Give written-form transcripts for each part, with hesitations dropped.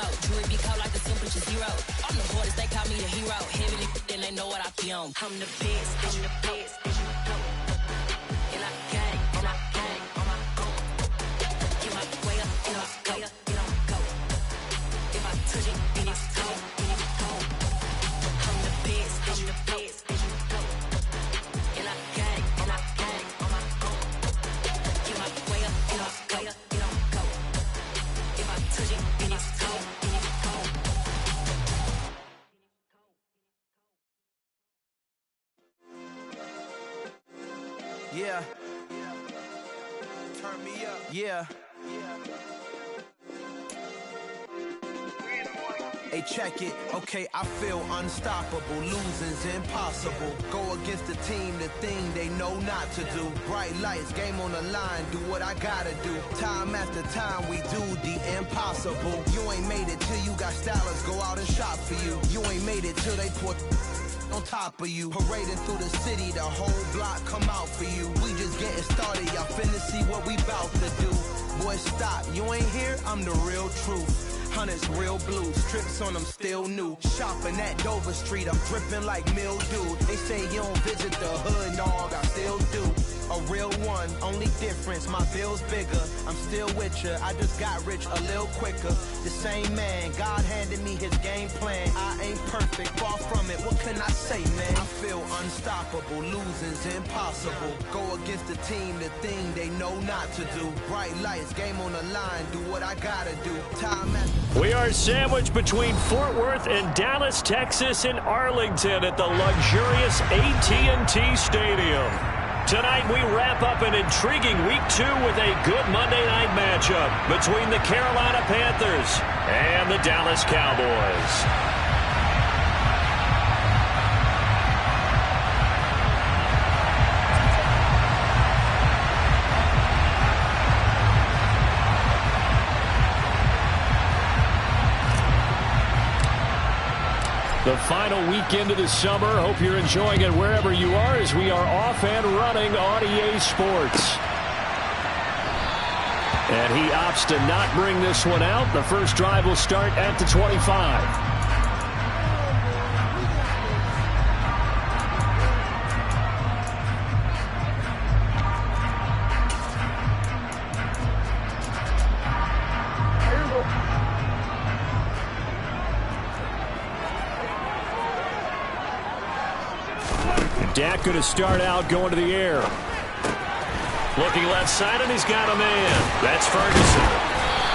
know. Jewelry be cold like the temperature 0. On the borders, they call me the hero. Heavily, then they know what I be on. I'm the best, I'm the best. And I got it, and I got it on my own. Get my way up, get my way up, get on go. If I touch it, then it's cold, then it's cold. I'm the best, I'm the best. And I got it, and I got it on my own. Get my way up, get my way up, get on go. If I touch it, then it's cold, then it's cold. Yeah. Turn me up. Yeah. Hey, check it. Okay, I feel unstoppable. Losing's impossible. Go against the team, the thing they know not to do. Bright lights, game on the line, do what I gotta do. Time after time, we do the impossible. You ain't made it till you got stylists go out and shop for you. You ain't made it till they put on top of you. Parading through the city, the whole block come out for you. We just getting started, y'all finna see what we bout to do. Boy, stop, you ain't here, I'm the real truth. Hunters, real blue, strips on them still new. Shopping at Dover Street, I'm dripping like mildew. They say you don't visit the hood, dog, I still do. A real one, only difference, my bill's bigger. I'm still with ya, I just got rich a little quicker. The same man, God handed me his game plan. I ain't perfect, far from it, what can I say, man? I feel unstoppable, losing's impossible. Go against the team, the thing they know not to do. Bright lights, game on the line, do what I gotta do. Time after We are sandwiched between Fort Worth and Dallas, Texas, and Arlington at the luxurious AT&T Stadium. Tonight we wrap up an intriguing Week 2 with a good Monday night matchup between the Carolina Panthers and the Dallas Cowboys. The final weekend of the summer. Hope you're enjoying it wherever you are as we are off and running on EA Sports. And he opts to not bring this one out. The first drive will start at the 25. Dak going to start out going to the air. Looking left side, and he's got a man. That's Ferguson.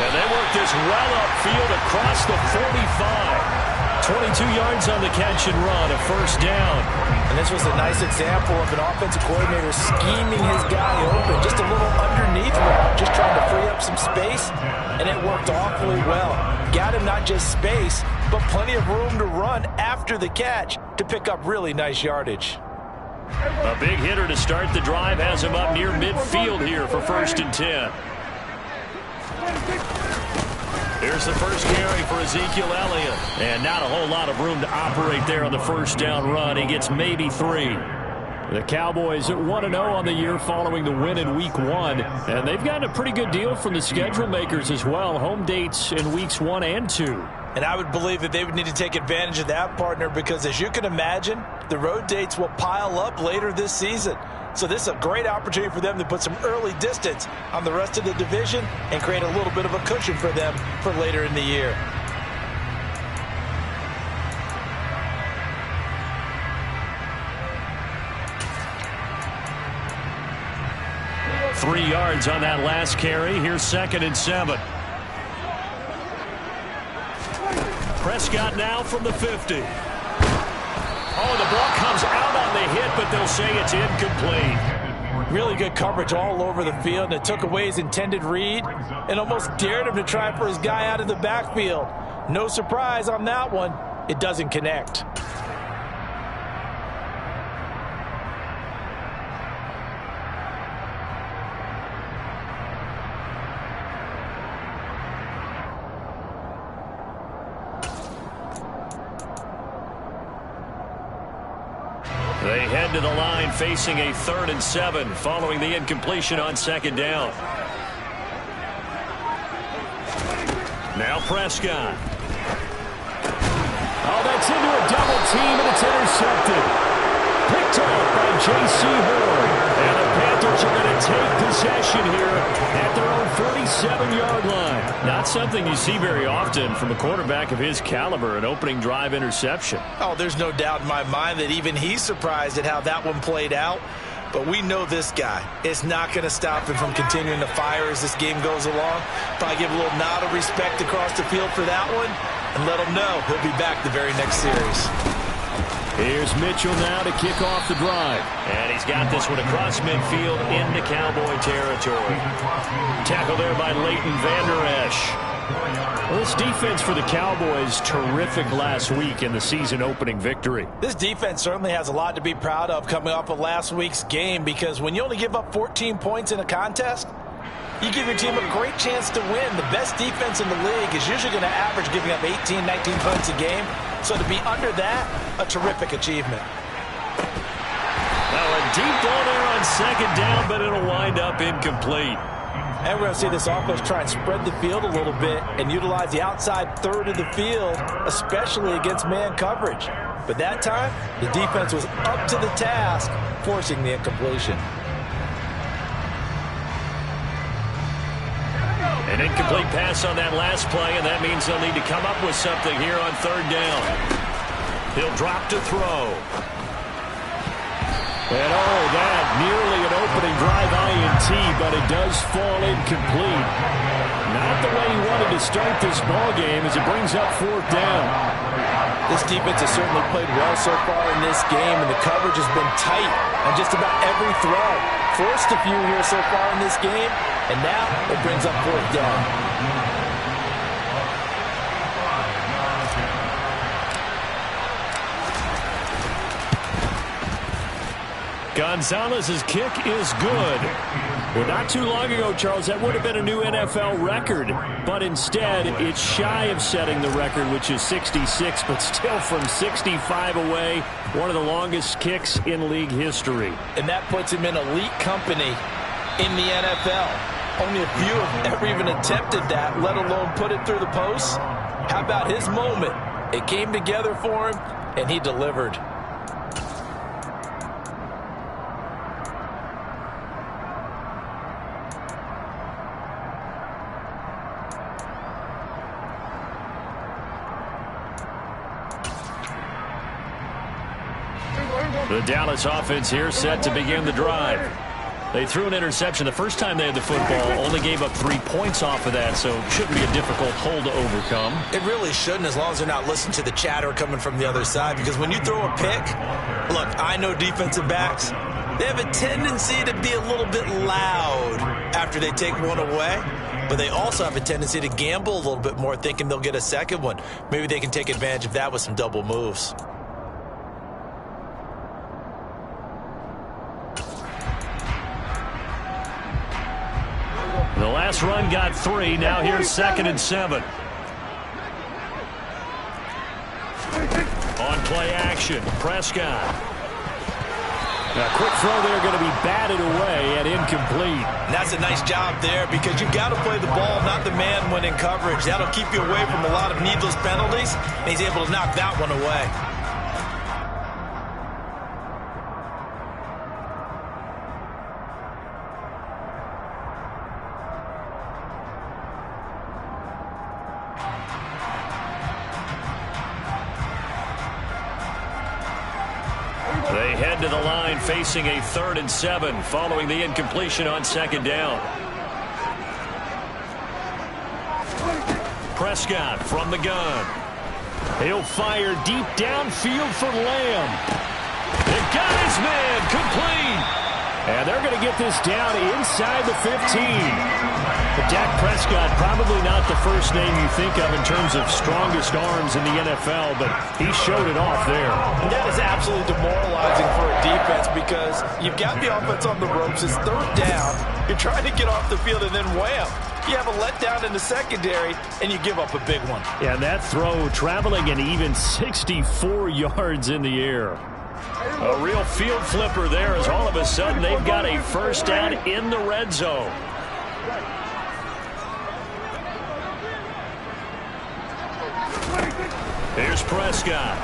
And they work this well upfield across the 45. 22 yards on the catch and run, a first down. And this was a nice example of an offensive coordinator scheming his guy open. Just a little underneath route, just trying to free up some space, and it worked awfully well. Got him not just space, but plenty of room to run after the catch to pick up really nice yardage. A big hitter to start the drive has him up near midfield here for 1st and 10. Here's the first carry for Ezekiel Elliott. And not a whole lot of room to operate there on the first down run. He gets maybe 3. The Cowboys at 1-0 on the year following the win in Week 1. And they've gotten a pretty good deal from the schedule makers as well. Home dates in Weeks 1 and 2. And I would believe that they would need to take advantage of that, partner, because as you can imagine, the road dates will pile up later this season. So this is a great opportunity for them to put some early distance on the rest of the division and create a little bit of a cushion for them for later in the year. Three yards on that last carry. Here's 2nd and 7. Prescott now from the 50. Oh, the ball comes out on the hit, but they'll say it's incomplete. Really good coverage all over the field, and it took away his intended read and almost dared him to try for his guy out of the backfield. No surprise on that one. It doesn't connect. They head to the line facing a 3rd and 7 following the incompletion on 2nd down. Now Prescott. Oh, that's into a double team, and it's intercepted. Picked off by J.C. Horn. And the Panthers are going to take possession here at their own 47-yard line. Not something you see very often from a quarterback of his caliber, an opening drive interception. Oh, there's no doubt in my mind that even he's surprised at how that one played out. But we know this guy is not going to stop him from continuing to fire as this game goes along. Probably give a little nod of respect across the field for that one and let him know he'll be back the very next series. Here's Mitchell now to kick off the drive. And he's got this one across midfield into Cowboy territory. Tackle there by Leighton Vander Esch. Well, this defense for the Cowboys, terrific last week in the season-opening victory. This defense certainly has a lot to be proud of coming off of last week's game, because when you only give up 14 points in a contest, you give your team a great chance to win. The best defense in the league is usually going to average giving up 18, 19 points a game. So to be under that, a terrific achievement. Well, a deep ball there on second down, but it'll wind up incomplete. And we're going to see this offense try and spread the field a little bit and utilize the outside third of the field, especially against man coverage. But that time, the defense was up to the task, forcing the incompletion. An incomplete pass on that last play, and that means they'll need to come up with something here on third down. He'll drop to throw. And oh, that nearly an opening drive INT, but it does fall incomplete. Not the way he wanted to start this ball game as it brings up fourth down. This defense has certainly played well so far in this game, and the coverage has been tight on just about every throw. Forced a few here so far in this game, and now it brings up fourth down. Gonzalez's kick is good. Well, not too long ago, Charles, that would have been a new NFL record. But instead, it's shy of setting the record, which is 66, but still from 65 away, one of the longest kicks in league history. And that puts him in elite company in the NFL. Only a few have ever even attempted that, let alone put it through the posts. How about his moment? It came together for him, and he delivered. The Dallas offense here set to begin the drive. They threw an interception the first time they had the football, only gave up 3 points off of that, so it shouldn't be a difficult hole to overcome. It really shouldn't, as long as they're not listening to the chatter coming from the other side, because when you throw a pick, look, I know defensive backs, they have a tendency to be a little bit loud after they take one away, but they also have a tendency to gamble a little bit more, thinking they'll get a second one. Maybe they can take advantage of that with some double moves. The last run got 3. Now here's 2nd and 7. On play action, Prescott. A quick throw there, going to be batted away and incomplete. And that's a nice job there, because you've got to play the ball, not the man when in coverage. That'll keep you away from a lot of needless penalties, and he's able to knock that one away. They head to the line facing a 3rd and 7 following the incompletion on 2nd down. Prescott from the gun. He'll fire deep downfield for Lamb. They've got his man complete. And they're going to get this down inside the 15. But Dak Prescott, probably not the first name you think of in terms of strongest arms in the NFL, but he showed it off there. And that is absolutely demoralizing for a defense, because you've got the offense on the ropes. It's 3rd down. You're trying to get off the field, and then wham, you have a letdown in the secondary, and you give up a big one. Yeah, and that throw traveling an even 64 yards in the air. A real field flipper there, as all of a sudden they've got a first down in the red zone. Here's Prescott.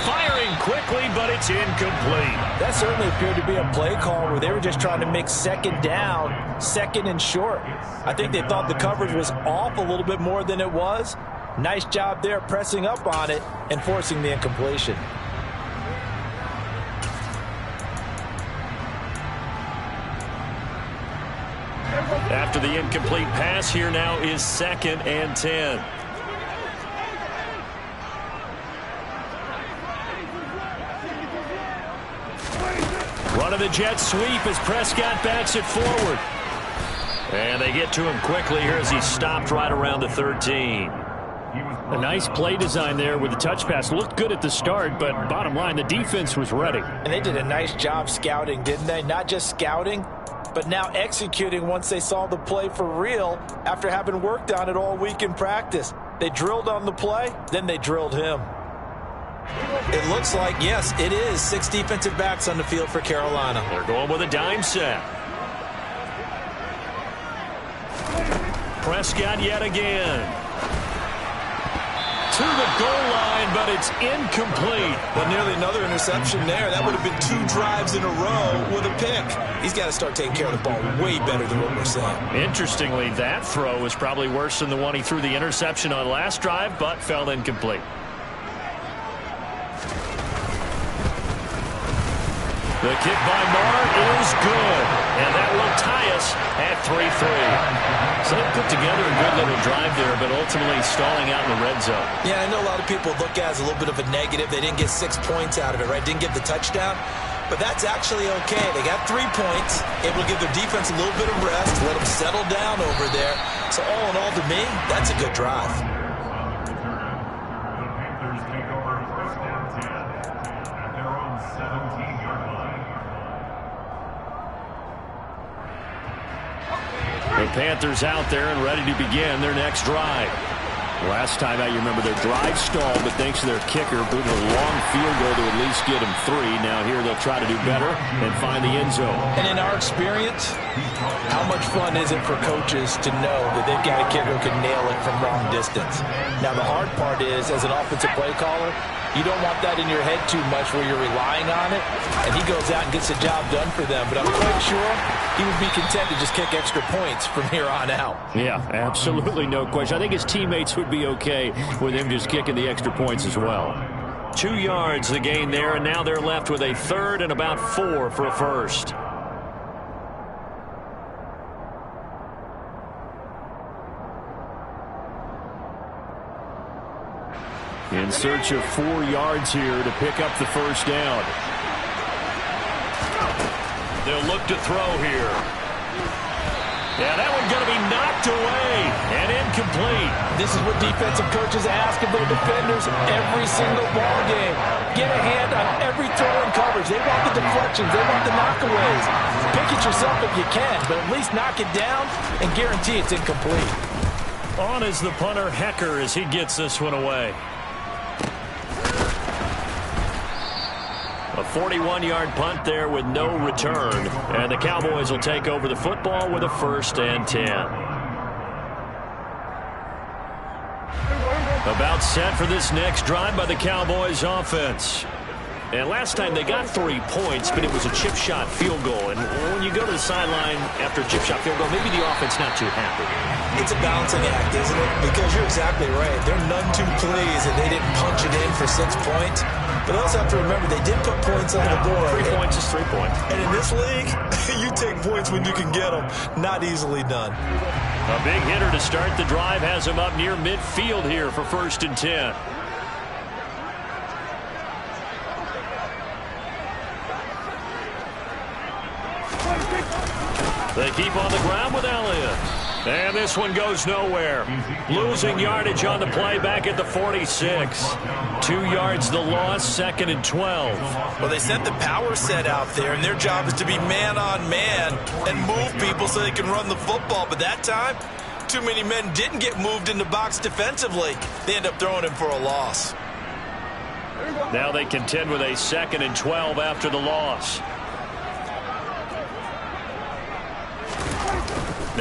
Firing quickly, but it's incomplete. That certainly appeared to be a play call where they were just trying to make second down, second and short. I think they thought the coverage was off a little bit more than it was. Nice job there pressing up on it and forcing the incompletion. After the incomplete pass, here now is 2nd and 10. Run of the jet sweep as Prescott backs it forward. And they get to him quickly here as he stopped right around the 13. A nice play design there with the touch pass. Looked good at the start, but bottom line, the defense was ready. And they did a nice job scouting, didn't they? Not just scouting, but now executing once they saw the play for real after having worked on it all week in practice. They drilled on the play, then they drilled him. It looks like, yes, it is 6 defensive backs on the field for Carolina. They're going with a dime set. Prescott yet again. To the goal line, but it's incomplete. Well, nearly another interception there. That would have been 2 drives in a row with a pick. He's got to start taking care of the ball way better than what we're saying. Interestingly, that throw was probably worse than the one he threw the interception on last drive, but fell incomplete. The kick by Marr is good, and that will tie us at 3-3. So they put together a good little drive there, but ultimately stalling out in the red zone. Yeah, I know a lot of people look at it as a little bit of a negative. They didn't get 6 points out of it, right? Didn't get the touchdown. But that's actually okay. They got 3 points, able to give their defense a little bit of rest, let them settle down over there. So all in all, to me, that's a good drive. The Panthers out there and ready to begin their next drive. Last time out, you remember their drive stalled, but thanks to their kicker, booted a long field goal to at least get them 3. Now here they'll try to do better and find the end zone. And in our experience, how much fun is it for coaches to know that they've got a kicker who can nail it from long distance? Now the hard part is, as an offensive play caller, you don't want that in your head too much where you're relying on it, and he goes out and gets the job done for them. But I'm quite sure he would be content to just kick extra points from here on out. Yeah, absolutely no question. I think his teammates would be okay with him just kicking the extra points as well. 2 yards the gain there, and now they're left with a 3rd and about 4 for a first. In search of 4 yards here to pick up the first down. They'll look to throw here. Yeah, that one's going to be knocked away and incomplete. This is what defensive coaches ask of their defenders every single ball game. Get a hand on every throw in coverage. They want the deflections. They want the knockaways. Pick it yourself if you can, but at least knock it down and guarantee it's incomplete. On is the punter, Hecker, as he gets this one away. A 41-yard punt there with no return. And the Cowboys will take over the football with a 1st and 10. About set for this next drive by the Cowboys offense. And last time they got 3 points, but it was a chip shot field goal. And when you go to the sideline after a chip shot field goal, maybe the offense not too happy. It's a balancing act, isn't it? Because you're exactly right. They're none too pleased that they didn't punch it in for 6 points. But also have to remember they did put points on the board. 3 points is 3 points. And in this league, you take points when you can get them. Not easily done. A big hitter to start the drive has him up near midfield here for 1st and 10. They keep on the ground with Elliott. And this one goes nowhere. Losing yardage on the play back at the 46. 2 yards the loss, 2nd and 12. Well, they sent the power set out there, and their job is to be man-on-man and move people so they can run the football. But that time, too many men didn't get moved in the box defensively. They end up throwing him for a loss. Now they contend with a 2nd and 12 after the loss.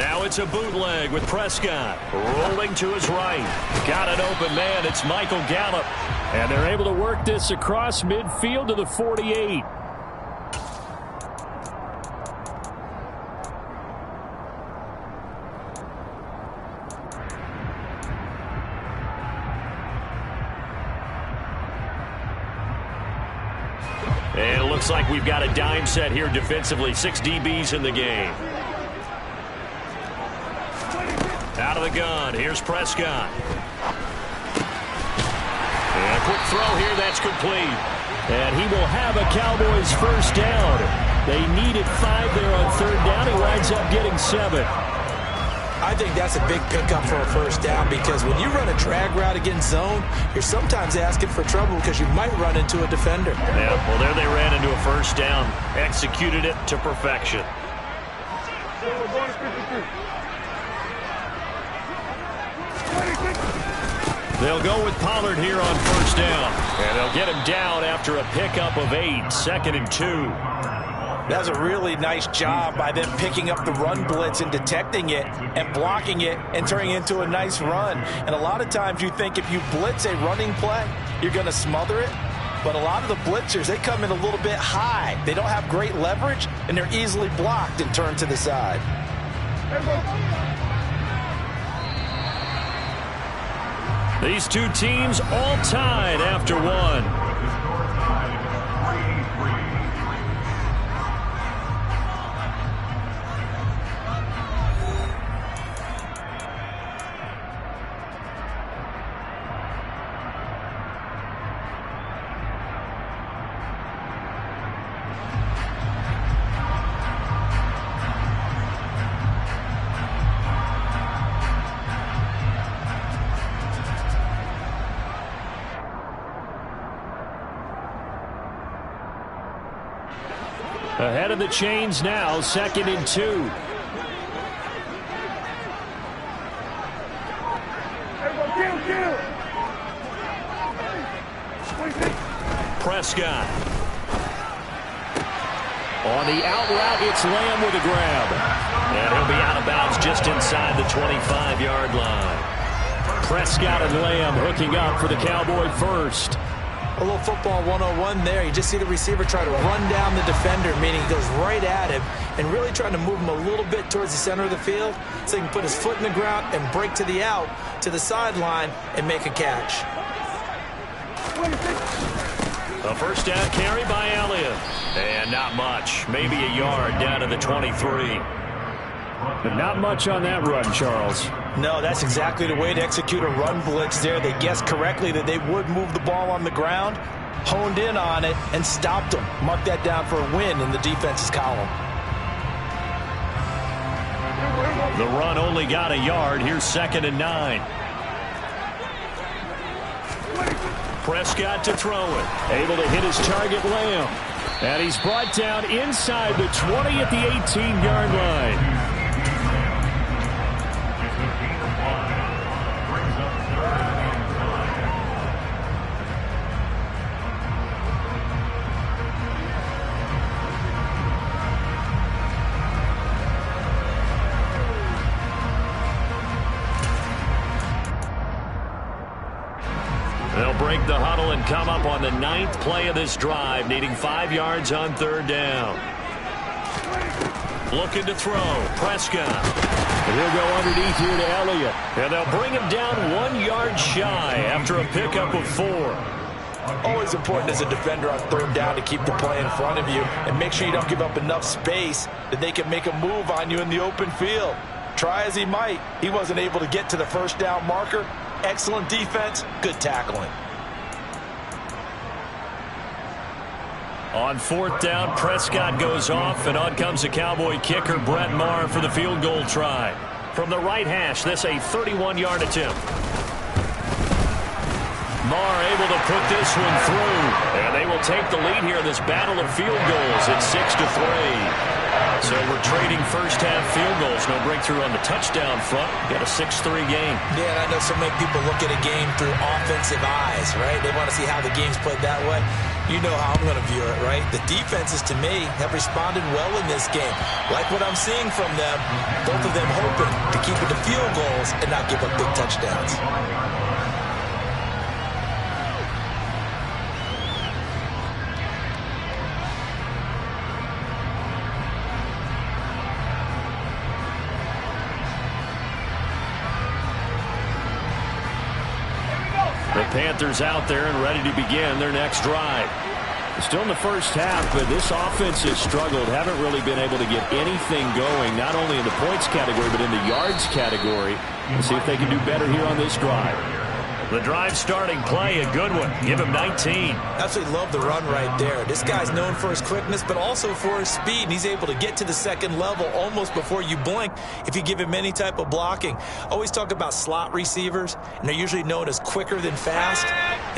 Now it's a bootleg with Prescott. Rolling to his right. Got an open man. It's Michael Gallup. And they're able to work this across midfield to the 48. And it looks like we've got a dime set here defensively. 6 DBs in the game. Out of the gun. Here's Prescott. And a quick throw here. That's complete. And he will have a Cowboys first down. They needed 5 there on third down. He winds up getting 7. I think that's a big pickup for a first down because when you run a drag route against zone, you're sometimes asking for trouble because you might run into a defender. Yeah, well, there they ran into a first down. Executed it to perfection. They'll go with Pollard here on first down. And they'll get him down after a pickup of 8. 2nd and 2. That's a really nice job by them picking up the run blitz and detecting it and blocking it and turning it into a nice run. And a lot of times you think if you blitz a running play, you're going to smother it. But a lot of the blitzers, they come in a little bit high. They don't have great leverage, and they're easily blocked and turned to the side. These two teams all tied after 1. Ahead of the chains now, 2nd and 2. Prescott. On the out route, it's Lamb with a grab. And he'll be out of bounds just inside the 25-yard line. Prescott and Lamb hooking up for the Cowboy first. A little football 101 there. You just see the receiver try to run down the defender, meaning he goes right at him and really trying to move him a little bit towards the center of the field so he can put his foot in the ground and break to the out, to the sideline, and make a catch. A first down carry by Elliott. And not much. Maybe a yard down to the 23. But not much on that run, Charles. No, that's exactly the way to execute a run blitz there. They guessed correctly that they would move the ball on the ground, honed in on it, and stopped them. Mark that down for a win in the defense's column. The run only got a yard. Here's 2nd and 9. Prescott to throw it. Able to hit his target, Lamb. And he's brought down inside the 20 at the 18-yard line. They'll break the huddle and come up on the 9th play of this drive, needing 5 yards on third down. Looking to throw. Prescott. And he'll go underneath here to Elliott. And they'll bring him down 1 yard shy after a pickup of 4. Always important as a defender on third down to keep the play in front of you and make sure you don't give up enough space that they can make a move on you in the open field. Try as he might, he wasn't able to get to the first down marker. Excellent defense, good tackling. On 4th down, Prescott goes off, and on comes the Cowboy kicker, Brett Maher, for the field goal try. From the right hash, this a 31-yard attempt. Marr able to put this one through. And they will take the lead here in this battle of field goals at 6-3. So we're trading first-half field goals. No breakthrough on the touchdown front. Got a 6-3 game. Yeah, and I know so many people look at a game through offensive eyes, right? They want to see how the game's played that way. You know how I'm going to view it, right? The defenses, to me, have responded well in this game. Like what I'm seeing from them, both of them hoping to keep it to field goals and not give up big touchdowns. The Panthers out there and ready to begin their next drive. Still in the first half, but this offense has struggled. Haven't really been able to get anything going, not only in the points category, but in the yards category. We'll see if they can do better here on this drive. The drive starting play, a good one. Give him 19. Absolutely love the run right there. This guy's known for his quickness, but also for his speed. And he's able to get to the second level almost before you blink if you give him any type of blocking. Always talk about slot receivers, and they're usually known as quicker than fast.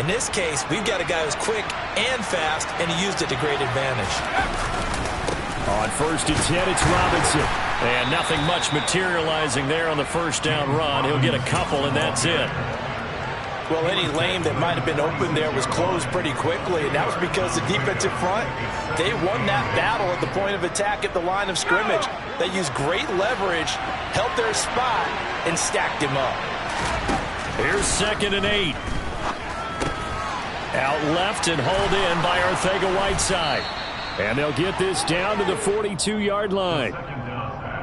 In this case, we've got a guy who's quick and fast, and he used it to great advantage. On 1st and 10, it's Robinson. And nothing much materializing there on the first down run. He'll get a couple, and that's it. Well, any lane that might have been open there was closed pretty quickly, and that was because the defensive front, they won that battle at the point of attack at the line of scrimmage. They used great leverage, held their spot, and stacked him up. Here's 2nd and 8. Out left and hauled in by Arcega-Whiteside. And they'll get this down to the 42-yard line.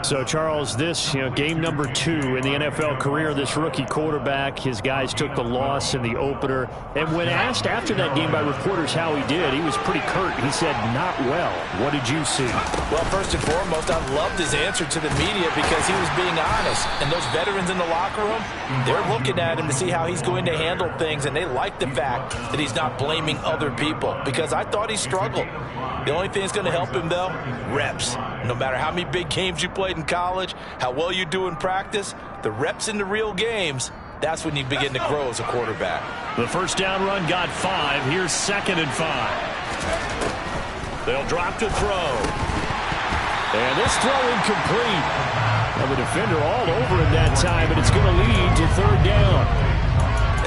So, Charles, this, game number 2 in the NFL career, this rookie quarterback, his guys took the loss in the opener. And when asked after that game by reporters how he did, he was pretty curt. He said, not well. What did you see? Well, first and foremost, I loved his answer to the media because he was being honest. And those veterans in the locker room, they're looking at him to see how he's going to handle things. And they like the fact that he's not blaming other people because I thought he struggled. The only thing that's going to help him, though, reps. No matter how many big games you played in college, how well you do in practice, the reps in the real games, that's when you begin to grow as a quarterback. The first down run got 5. Here's 2nd and 5. They'll drop to throw. And this throw incomplete. Well, the defender all over him that time, but it's going to lead to 3rd down.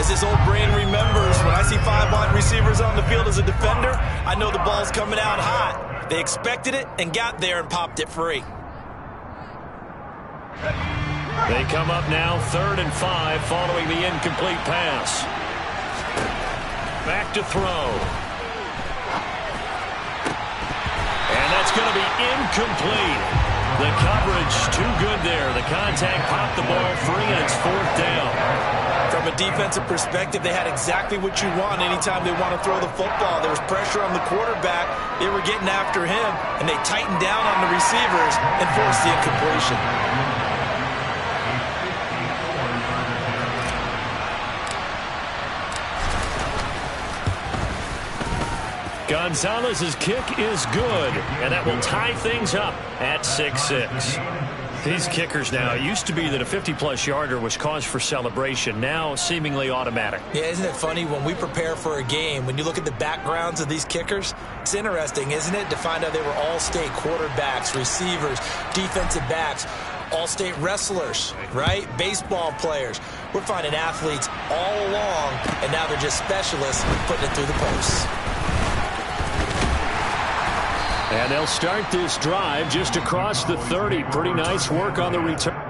As this old brain remembers, when I see 5 wide receivers on the field as a defender, I know the ball's coming out hot. They expected it and got there and popped it free. They come up now 3rd and 5 following the incomplete pass. Back to throw. And that's going to be incomplete. The coverage too good there. The contact popped the ball free, and it's 4th down. From a defensive perspective, they had exactly what you want anytime they want to throw the football. There was pressure on the quarterback. They were getting after him, and they tightened down on the receivers and forced the incompletion. Gonzalez's kick is good, and that will tie things up at 6-6. These kickers now, it used to be that a 50-plus yarder was cause for celebration, now seemingly automatic. Yeah, isn't it funny when we prepare for a game, when you look at the backgrounds of these kickers, it's interesting, isn't it, to find out they were all-state quarterbacks, receivers, defensive backs, all-state wrestlers, right? Baseball players. We're finding athletes all along, and now they're just specialists putting it through the posts. And they'll start this drive just across the 30. Pretty nice work on the return.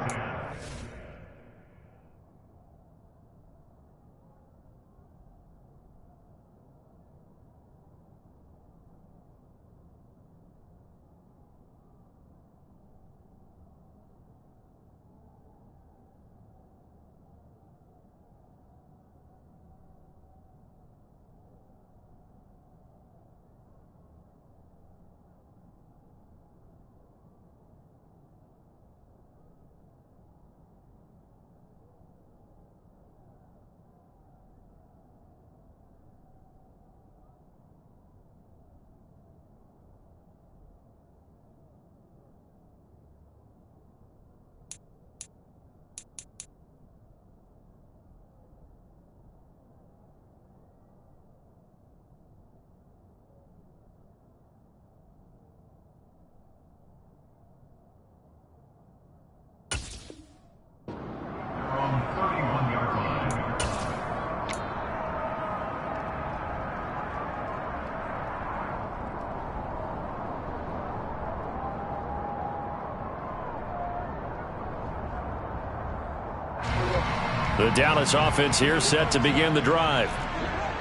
The Dallas offense here set to begin the drive.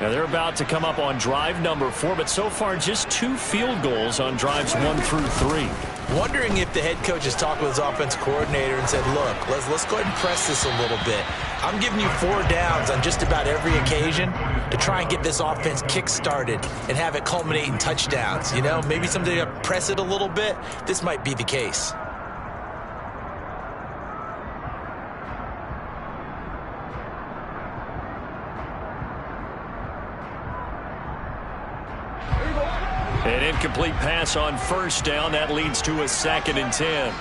Now they're about to come up on drive number 4, but so far just 2 field goals on drives 1 through 3. Wondering if the head coach has talked with his offense coordinator and said, look, let's go ahead and press this a little bit. I'm giving you 4 downs on just about every occasion to try and get this offense kick-started and have it culminate in touchdowns. You know, maybe someday to press it a little bit. This might be the case. An incomplete pass on first down. That leads to a 2nd and 10.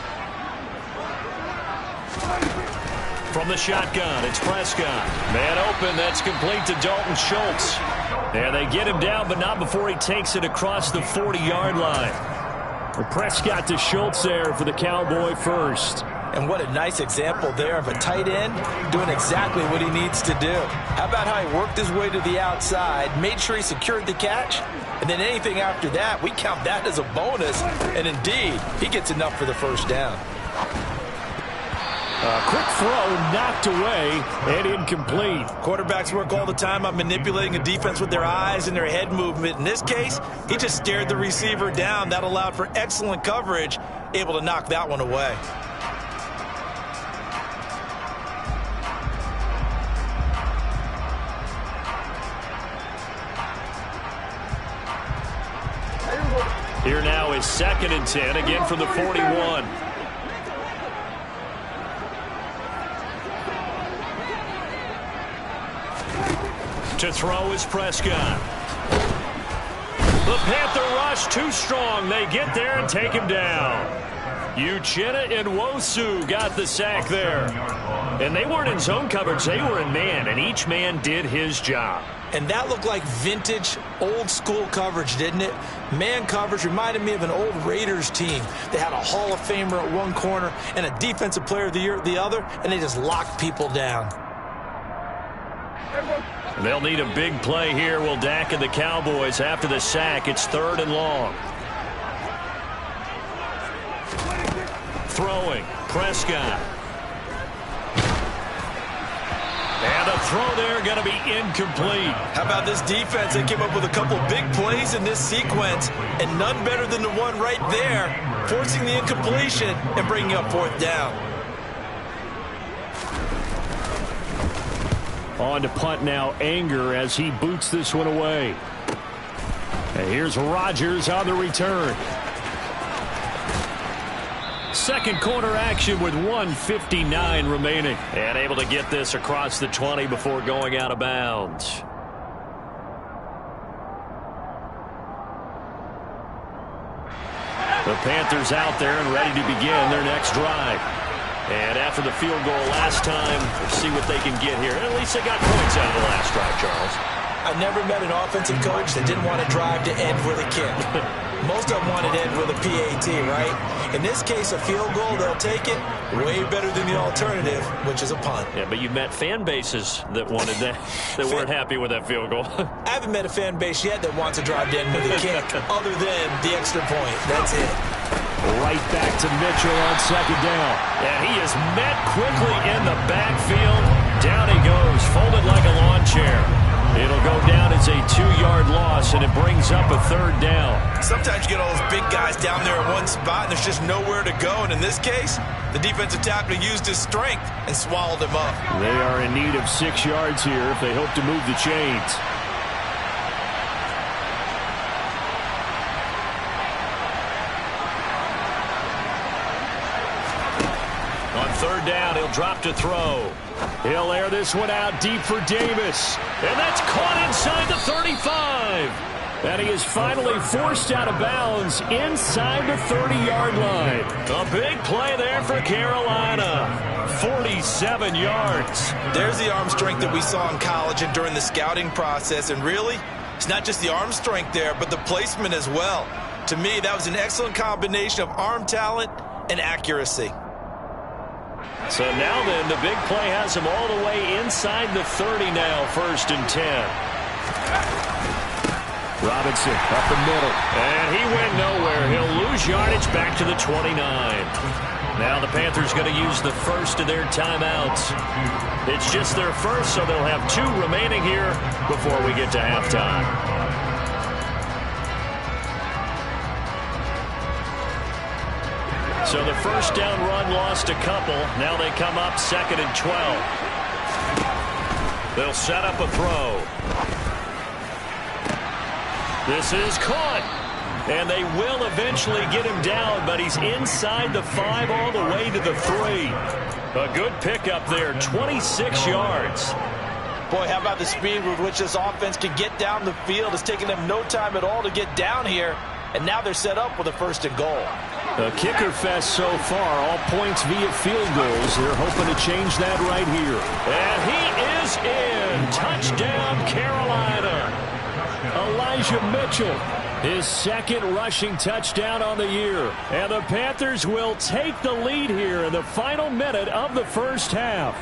From the shotgun, it's Prescott. Man open, that's complete to Dalton Schultz. And they get him down, but not before he takes it across the 40-yard line. Prescott to Schultz there for the Cowboy first. And what a nice example there of a tight end doing exactly what he needs to do. How about how he worked his way to the outside, made sure he secured the catch, and then anything after that, we count that as a bonus. And indeed, he gets enough for the first down. A quick throw knocked away and incomplete. Quarterbacks work all the time on manipulating a defense with their eyes and their head movement. In this case, he just stared the receiver down. That allowed for excellent coverage, able to knock that one away. Here now is 2nd and 10, again from the 41. To throw is Prescott. The Panther rush too strong. They get there and take him down. Uchenna and Nwosu got the sack there. And they weren't in zone coverage. They were in man, and each man did his job. And that looked like vintage, old-school coverage, didn't it? Man coverage reminded me of an old Raiders team. They had a Hall of Famer at one corner and a Defensive Player of the Year at the other, and they just locked people down. They'll need a big play here, will Dak and the Cowboys. After the sack, it's 3rd and long. Throwing, Prescott. And a throw there going to be incomplete. How about this defense? They came up with a couple big plays in this sequence, and none better than the one right there, forcing the incompletion and bringing up 4th down. On to punt now, Anger as he boots this one away. And here's Rodgers on the return. Second quarter action with 1:59 remaining. And able to get this across the 20 before going out of bounds. The Panthers out there and ready to begin their next drive. And after the field goal last time, we'll see what they can get here. At least they got points out of the last drive, Charles. I've never met an offensive coach that didn't want to drive to end with a kick. Most of them wanted to end with a PAT, right? In this case, a field goal, they'll take it. Way better than the alternative, which is a punt. Yeah, but you've met fan bases that wanted that, that weren't happy with that field goal. I haven't met a fan base yet that wants to drive to end with a kick, other than the extra point. That's it. Right back to Mitchell on 2nd down. And he is met quickly in the backfield. Down he goes, folded like a lawn chair. It'll go down as a 2-yard loss, and it brings up a 3rd down. Sometimes you get all those big guys down there in one spot, and there's just nowhere to go. And in this case, the defensive tackle used his strength and swallowed him up. They are in need of 6 yards here if they hope to move the chains. On 3rd down, he'll drop to throw. He'll air this one out deep for Davis. And that's caught inside the 35. And he is finally forced out of bounds inside the 30-yard line. A big play there for Carolina. 47 yards. There's the arm strength that we saw in college and during the scouting process. And really, it's not just the arm strength there, but the placement as well. To me, that was an excellent combination of arm talent and accuracy. So now then, the big play has him all the way inside the 30 now, 1st and 10. Robinson up the middle. And he went nowhere. He'll lose yardage back to the 29. Now the Panthers going to use the first of their timeouts. It's just their first, so they'll have 2 remaining here before we get to halftime. So the first down run lost a couple. Now they come up 2nd and 12. They'll set up a throw. This is caught. And they will eventually get him down, but he's inside the 5 all the way to the 3. A good pickup there, 26 yards. Boy, how about the speed with which this offense can get down the field? It's taken them no time at all to get down here, and now they're set up with a 1st and goal. A kicker fest so far, all points via field goals. They're hoping to change that right here. And he is in. Touchdown, Carolina. Elijah Mitchell, his 2nd rushing touchdown on the year. And the Panthers will take the lead here in the final minute of the first half.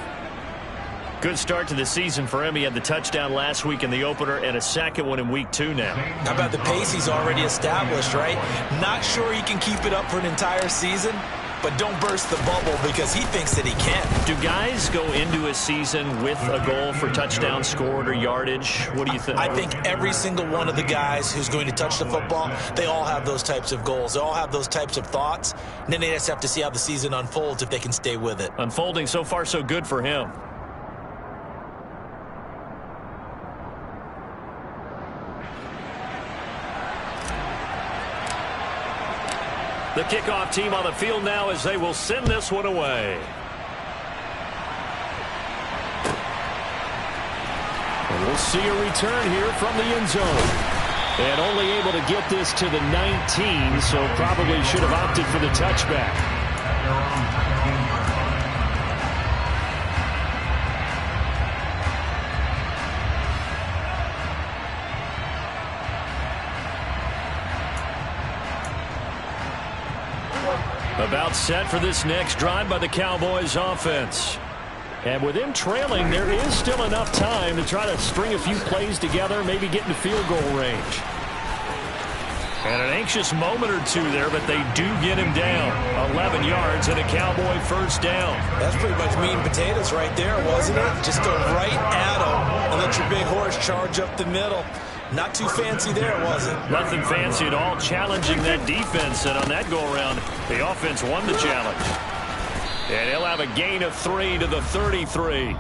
Good start to the season for him. He had the touchdown last week in the opener and a 2nd one in week 2 now. How about the pace he's already established, right? Not sure he can keep it up for an entire season, but don't burst the bubble because he thinks that he can. Do guys go into a season with a goal for touchdown scored or yardage? What do you think? I think every single one of the guys who's going to touch the football, they all have those types of goals. They all have those types of thoughts. And then they just have to see how the season unfolds if they can stay with it. Unfolding so far so good for him. The kickoff team on the field now as they will send this one away. And we'll see a return here from the end zone. And only able to get this to the 19, so probably should have opted for the touchback. About set for this next drive by the Cowboys offense. And with him trailing, there is still enough time to try to string a few plays together, maybe get into field goal range. And an anxious moment or two there, but they do get him down. 11 yards and a Cowboy 1st down. That's pretty much meat and potatoes right there, wasn't it? Just go right at him and let your big horse charge up the middle. Not too fancy there, was it? Nothing fancy at all, challenging that defense. And on that go-around, the offense won the challenge. And he'll have a gain of 3 to the 33.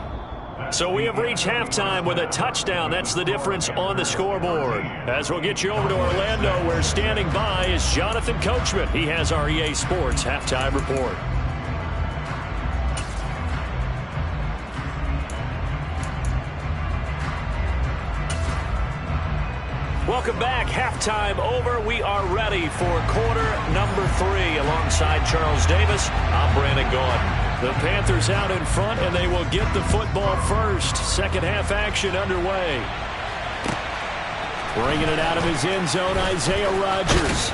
So we have reached halftime with a touchdown. That's the difference on the scoreboard. As we'll get you over to Orlando, where standing by is Jonathan Coachman. He has our EA Sports halftime report. Welcome back. Halftime over. We are ready for quarter number 3. Alongside Charles Davis, I'm Brandon Gaudin. The Panthers out in front, and they will get the football first. Second half action underway. Bringing it out of his end zone, Isaiah Rodgers.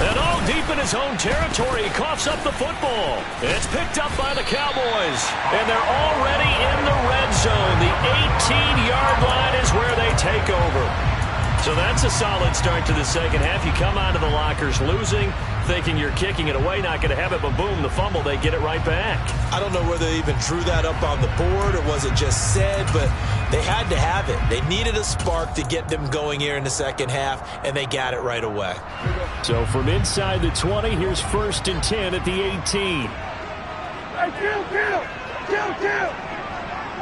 And all deep in his own territory, he coughs up the football. It's picked up by the Cowboys. And they're already in the red zone. The 18-yard line is where they take over. So that's a solid start to the second half. You come out of the lockers losing, thinking you're kicking it away, not going to have it, but boom, the fumble, they get it right back. I don't know whether they even drew that up on the board or was it just said, but they had to have it. They needed a spark to get them going here in the second half, and they got it right away. So from inside the 20, here's 1st and 10 at the 18. Hey, kill!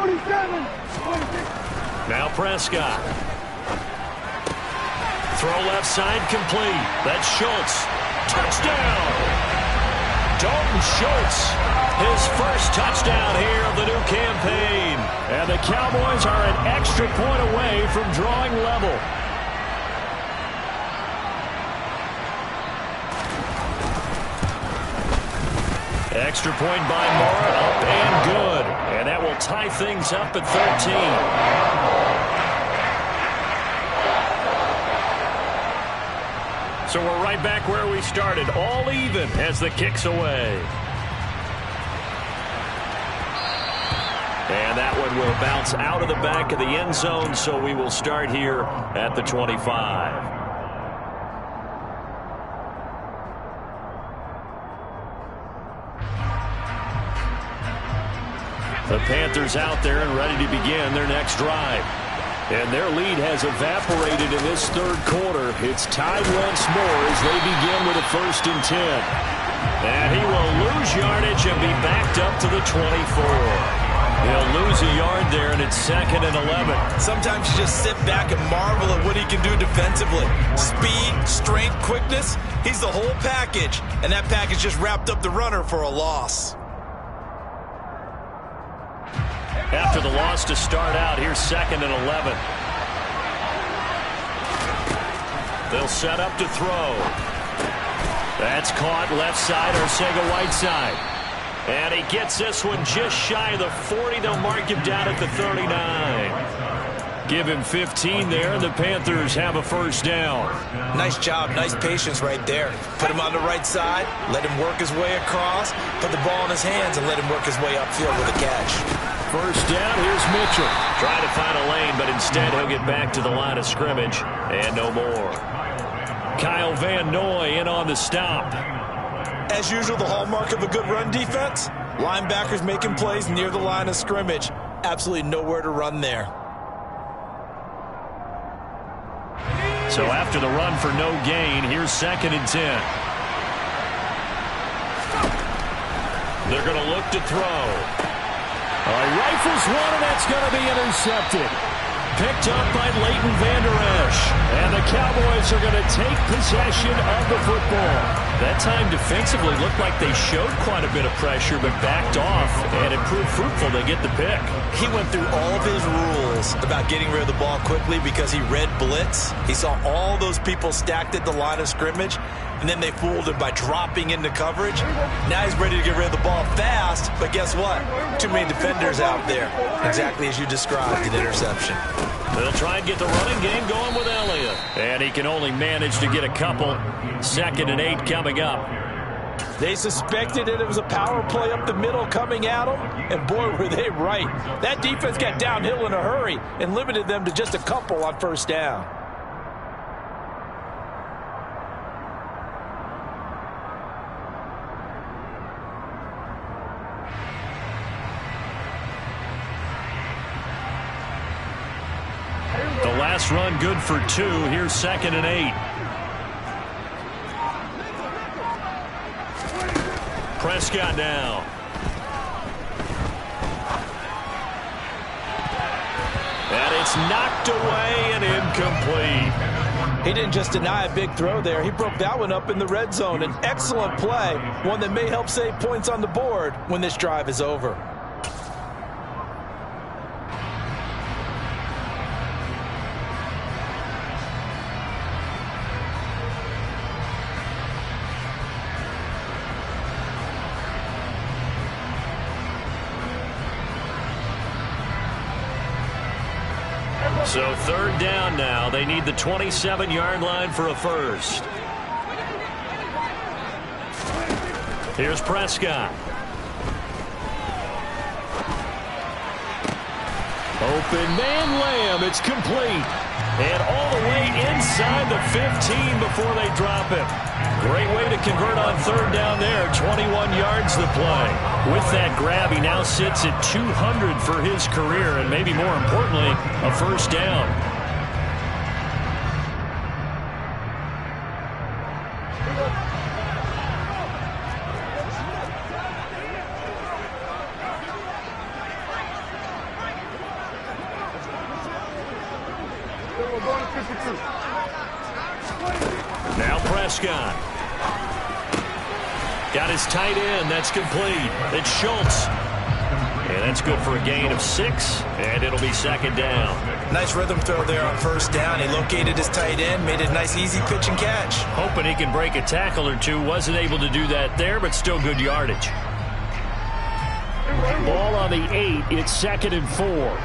27, 26. Now Prescott. Throw left side complete. That's Schultz. Touchdown! Dalton Schultz, his first touchdown here of the new campaign. And the Cowboys are an extra point away from drawing level. Extra point by Moore, up and good. And that will tie things up at 13. So we're right back where we started, all even as the kick's away. And that one will bounce out of the back of the end zone, so we will start here at the 25. The Panthers out there and ready to begin their next drive. And their lead has evaporated in this third quarter. It's tied once more as they begin with a 1st and 10. And he will lose yardage and be backed up to the 24. He'll lose a yard there, and it's 2nd and 11. Sometimes you just sit back and marvel at what he can do defensively. Speed, strength, quickness. He's the whole package. And that package just wrapped up the runner for a loss. After the loss to start out, here's 2nd and 11. They'll set up to throw. That's caught left side, Arcega-Whiteside. And he gets this one just shy of the 40. They'll mark him down at the 39. Give him 15 there, and the Panthers have a 1st down. Nice job, nice patience right there. Put him on the right side, let him work his way across, put the ball in his hands, and let him work his way upfield with a catch. 1st down, here's Mitchell. Trying to find a lane, but instead he'll get back to the line of scrimmage, and no more. Kyle Van Noy in on the stop. As usual, the hallmark of a good run defense, linebackers making plays near the line of scrimmage. Absolutely nowhere to run there. So after the run for no gain, here's 2nd and 10. They're going to look to throw. Rifles one, and that's going to be intercepted. Picked up by Leighton Vander Esch. And the Cowboys are going to take possession of the football. That time defensively looked like they showed quite a bit of pressure, but backed off, and it proved fruitful to get the pick. He went through all of his rules about getting rid of the ball quickly because he read blitz. He saw all those people stacked at the line of scrimmage, and then they fooled him by dropping into coverage. Now he's ready to get rid of the ball fast, but guess what? Too many defenders out there. Exactly as you described, an interception. They'll try and get the running game going with Elliott. And he can only manage to get a couple. 2nd and 8 coming up. They suspected that it was a power play up the middle coming at them, and boy, were they right. That defense got downhill in a hurry and limited them to just a couple on 1st down. The last run good for 2. Here's 2nd and 8. Prescott now. And it's knocked away and incomplete. He didn't just deny a big throw there. He broke that one up in the red zone. An excellent play, one that may help save points on the board when this drive is over. So 3rd down now. They need the 27-yard line for a 1st. Here's Prescott. Open man Lamb. It's complete. And all the way inside the 15 before they drop him. Great way to convert on 3rd down there. 21 yards the play. With that grab, he now sits at 200 for his career, and maybe more importantly, a 1st down. Now Prescott. Got his tight end. That's complete. It's Schultz. And that's good for a gain of 6, and it'll be 2nd down. Nice rhythm throw there on 1st down. He located his tight end, made it a nice, easy pitch and catch. Hoping he can break a tackle or two. Wasn't able to do that there, but still good yardage. Ball on the 8. It's 2nd and 4.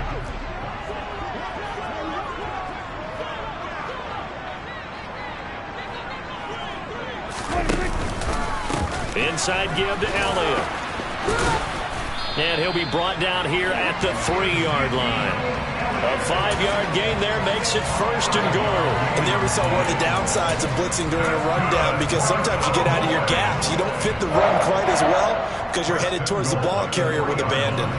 Inside give to Elliott. And he'll be brought down here at the 3-yard line. A 5-yard gain there makes it 1st and goal. And there we saw one of the downsides of blitzing during a rundown, because sometimes you get out of your gaps. You don't fit the run quite as well because you're headed towards the ball carrier with abandon.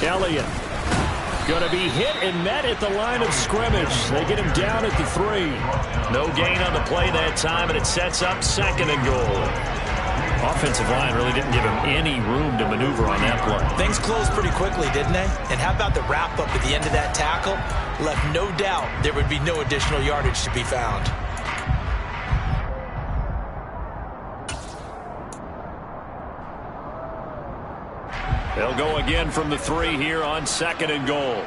Elliott. Going to be hit and met at the line of scrimmage. They get him down at the 3. No gain on the play that time, and it sets up 2nd and goal. Offensive line really didn't give him any room to maneuver on that play. Things closed pretty quickly, didn't they? And how about the wrap-up at the end of that tackle? Left no doubt there would be no additional yardage to be found. They'll go again from the 3 here on 2nd and goal.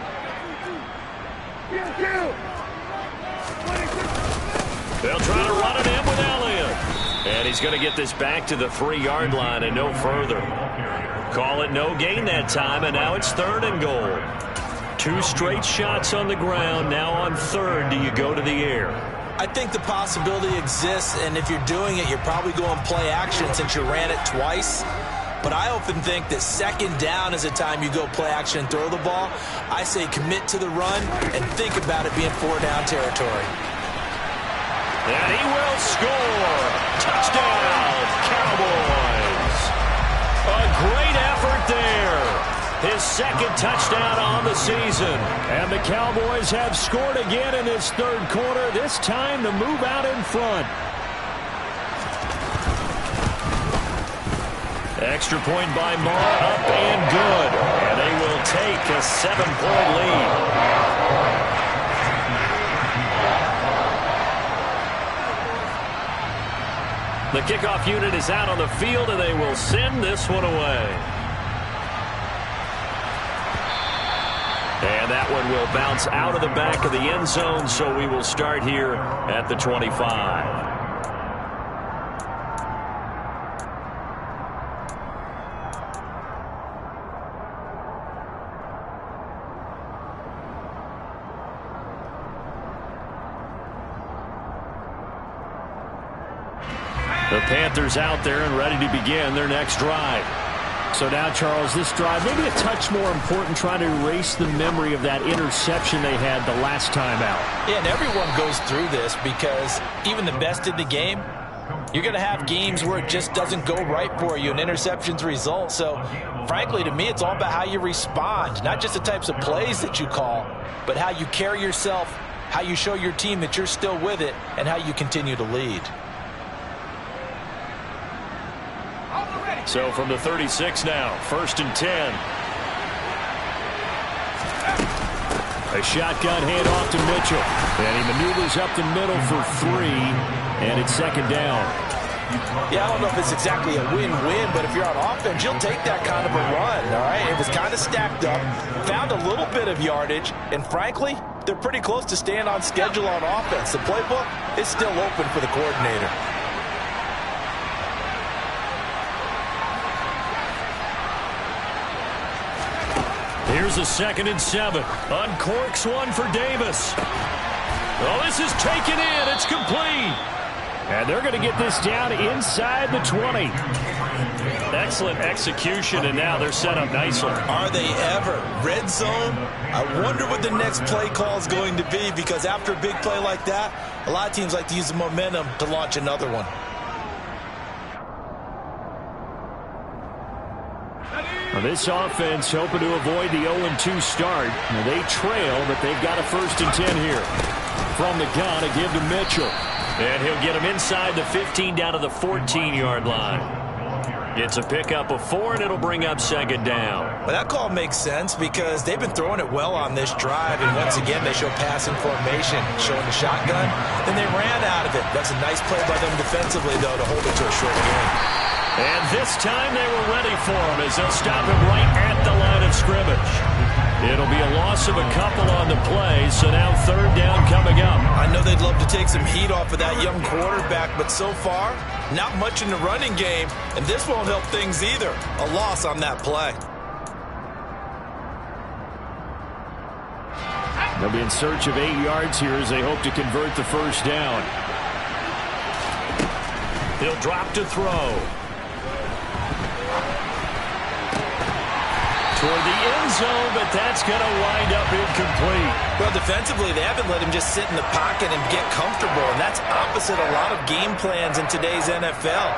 They'll try to run it in with Elliott. And he's going to get this back to the 3-yard line and no further. Call it no gain that time, and now it's 3rd and goal. 2 straight shots on the ground. Now on 3rd, do you go to the air? I think the possibility exists, and if you're doing it, you're probably going play action since you ran it twice. But I often think that 2nd down is a time you go play action and throw the ball. I say commit to the run and think about it being 4-down territory. And he will score. Touchdown, Cowboys. A great effort there. His 2nd touchdown on the season. And the Cowboys have scored again in this 3rd quarter, this time to move out in front. Extra point by Marr, up and good. And they will take a 7-point lead. The kickoff unit is out on the field, and they will send this one away. And that one will bounce out of the back of the end zone, so we will start here at the 25. The Panthers out there and ready to begin their next drive. So now, Charles, this drive maybe a touch more important, trying to erase the memory of that interception they had the last time out. Yeah, and everyone goes through this because even the best in the game, you're going to have games where it just doesn't go right for you and interceptions result. So, frankly, to me, it's all about how you respond, not just the types of plays that you call, but how you carry yourself, how you show your team that you're still with it, and how you continue to lead. So from the 36 now, 1st and 10. A shotgun handoff to Mitchell. And he maneuvers up the middle for 3, and it's 2nd down. Yeah, I don't know if it's exactly a win-win, but if you're on offense, you'll take that kind of a run, all right? It was kind of stacked up, found a little bit of yardage, and frankly, they're pretty close to staying on schedule on offense. The playbook is still open for the coordinator. Here's a 2nd and 7. Uncorks one for Davis. Oh, this is taken in. It's complete. And they're going to get this down inside the 20. Excellent execution, and now they're set up nicely. Are they ever? Red zone? I wonder what the next play call is going to be, because after a big play like that, a lot of teams like to use the momentum to launch another one. Well, this offense hoping to avoid the 0-2 start. Now, they trail, but they've got a 1st and 10 here. From the gun, a give to Mitchell. And he'll get him inside the 15 down to the 14-yard line. It's a pickup of 4, and it'll bring up 2nd down. Well, that call makes sense because they've been throwing it well on this drive, and once again, they show passing formation, showing the shotgun. Then they ran out of it. That's a nice play by them defensively, though, to hold it to a short game. And this time they were ready for him as they'll stop him right at the line of scrimmage. It'll be a loss of a couple on the play, so now 3rd down coming up. I know they'd love to take some heat off of that young quarterback, but so far, not much in the running game, and this won't help things either. A loss on that play. They'll be in search of 8 yards here as they hope to convert the 1st down. He'll drop to throw. toward the end zone, but that's going to wind up incomplete. Well, defensively, they haven't let him just sit in the pocket and get comfortable, and that's opposite a lot of game plans in today's NFL.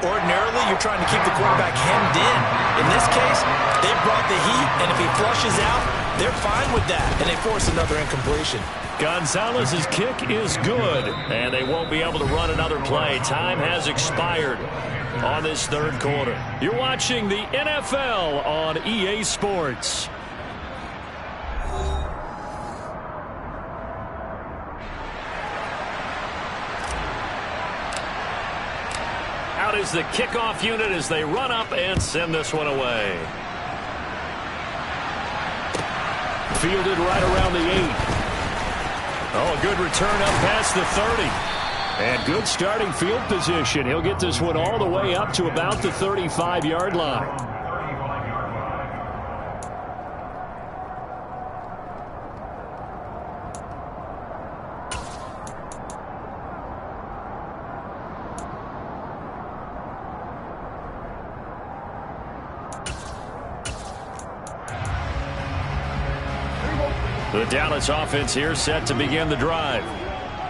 Ordinarily, you're trying to keep the quarterback hemmed in. In this case, they brought the heat, and if he flushes out, they're fine with that, and they force another incompletion. Gonzalez's kick is good, and they won't be able to run another play. Time has expired on this third quarter. You're watching the NFL on EA Sports. Out is the kickoff unit as they run up and send this one away. Fielded right around the 8. Oh, a good return up past the 30. And good starting field position. He'll get this one all the way up to about the 35-yard line. The Dallas offense here set to begin the drive.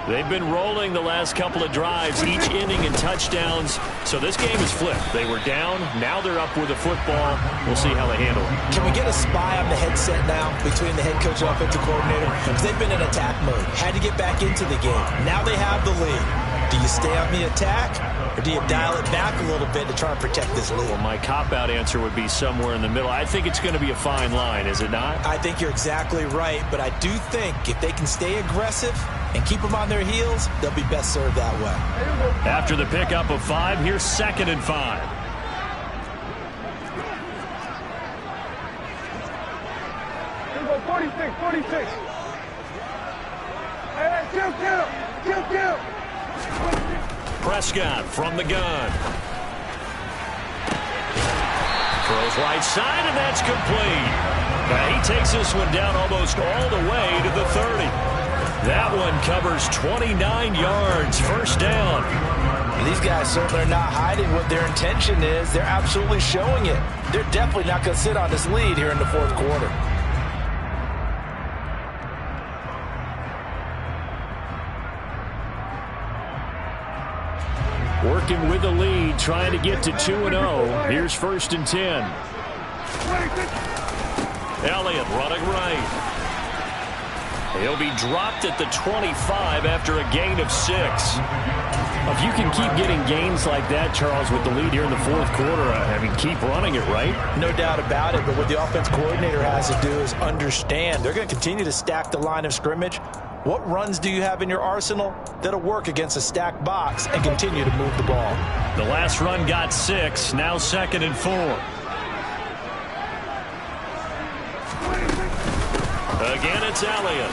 They've been rolling the last couple of drives, each inning in touchdowns. So this game is flipped. They were down. Now they're up with the football. We'll see how they handle it. Can we get a spy on the headset now between the head coach and offensive coordinator? Because they've been in attack mode. Had to get back into the game. Now they have the lead. Do you stay on the attack, or do you dial it back a little bit to try and protect this lead? Well, my cop-out answer would be somewhere in the middle. I think it's going to be a fine line, is it not? I think you're exactly right, but I do think if they can stay aggressive and keep them on their heels, they'll be best served that way. After the pickup of 5, here's 2nd and 5. Here we go, 46. Hey, kill. Prescott from the gun. Throws right side, and that's complete. He takes this one down almost all the way to the 30. That one covers 29 yards, first down. These guys certainly are not hiding what their intention is. They're absolutely showing it. They're definitely not going to sit on this lead here in the fourth quarter. Working with the lead, trying to get to 2-0. Here's 1st and 10. Elliott running right. He'll be dropped at the 25 after a gain of 6. If you can keep getting gains like that, Charles, with the lead here in the fourth quarter, I mean, keep running it, right? No doubt about it, but what the offense coordinator has to do is understand. They're going to continue to stack the line of scrimmage. What runs do you have in your arsenal that'll work against a stacked box and continue to move the ball? The last run got 6, now 2nd and 4. Again, it's Elliott.